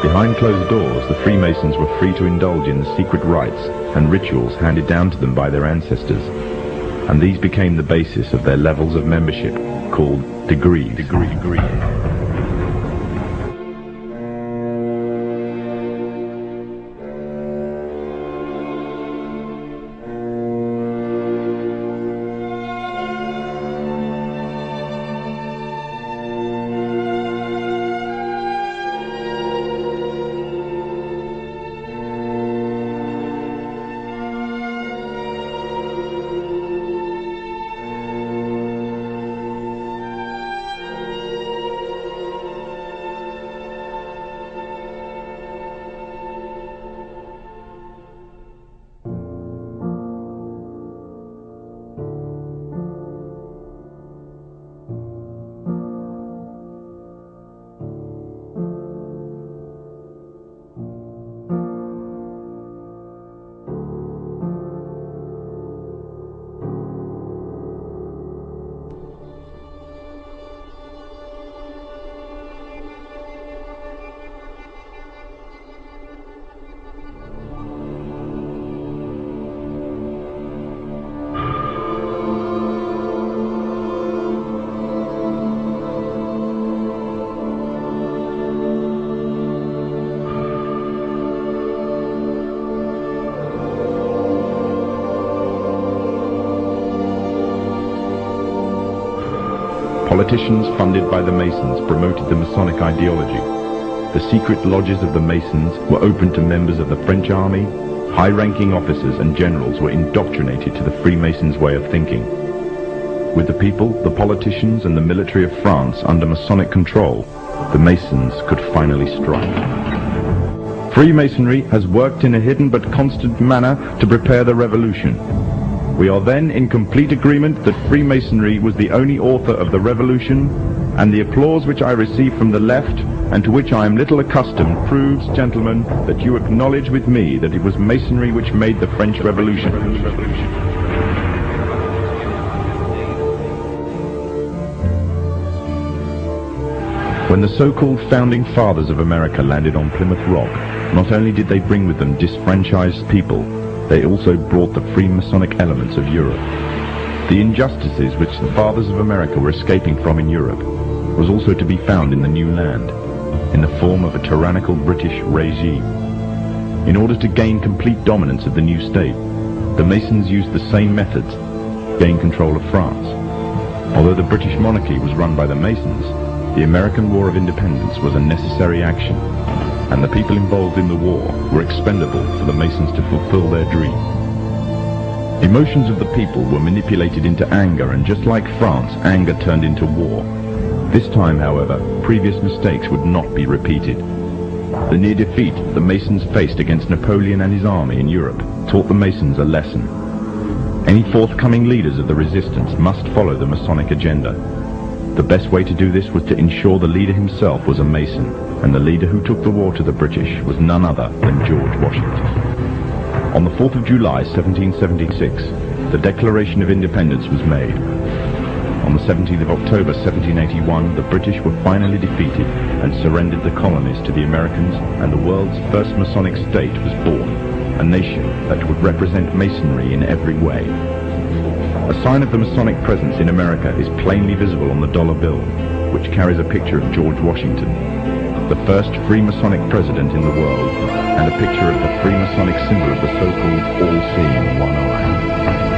Behind closed doors, the Freemasons were free to indulge in the secret rites and rituals handed down to them by their ancestors, and these became the basis of their levels of membership, called degrees. Politicians funded by the Masons promoted the Masonic ideology. The secret lodges of the Masons were open to members of the French army. High-ranking officers and generals were indoctrinated to the Freemasons' way of thinking. With the people, the politicians, and the military of France under Masonic control, the Masons could finally strike. Freemasonry has worked in a hidden but constant manner to prepare the revolution. We are then in complete agreement that Freemasonry was the only author of the revolution, and the applause which I receive from the left, and to which I am little accustomed, proves, gentlemen, that you acknowledge with me that it was Masonry which made the French Revolution. When the so-called founding fathers of America landed on Plymouth Rock, not only did they bring with them disfranchised people, they also brought the Freemasonic elements of Europe. The injustices which the fathers of America were escaping from in Europe was also to be found in the new land, in the form of a tyrannical British regime. In order to gain complete dominance of the new state, the Masons used the same methods to gain control of France. Although the British monarchy was run by the Masons, the American War of Independence was a necessary action, and the people involved in the war were expendable for the Masons to fulfill their dream. Emotions of the people were manipulated into anger, and just like France, anger turned into war. This time, however, previous mistakes would not be repeated. The near defeat the Masons faced against Napoleon and his army in Europe taught the Masons a lesson. Any forthcoming leaders of the resistance must follow the Masonic agenda. The best way to do this was to ensure the leader himself was a Mason, and the leader who took the war to the British was none other than George Washington. On the 4th of July 1776, the Declaration of Independence was made. On the 17th of October 1781, the British were finally defeated and surrendered the colonies to the Americans, and the world's first Masonic state was born, a nation that would represent Masonry in every way. A sign of the Masonic presence in America is plainly visible on the dollar bill, which carries a picture of George Washington, the first Freemasonic president in the world, and a picture of the Freemasonic symbol of the so-called all-seeing one eye.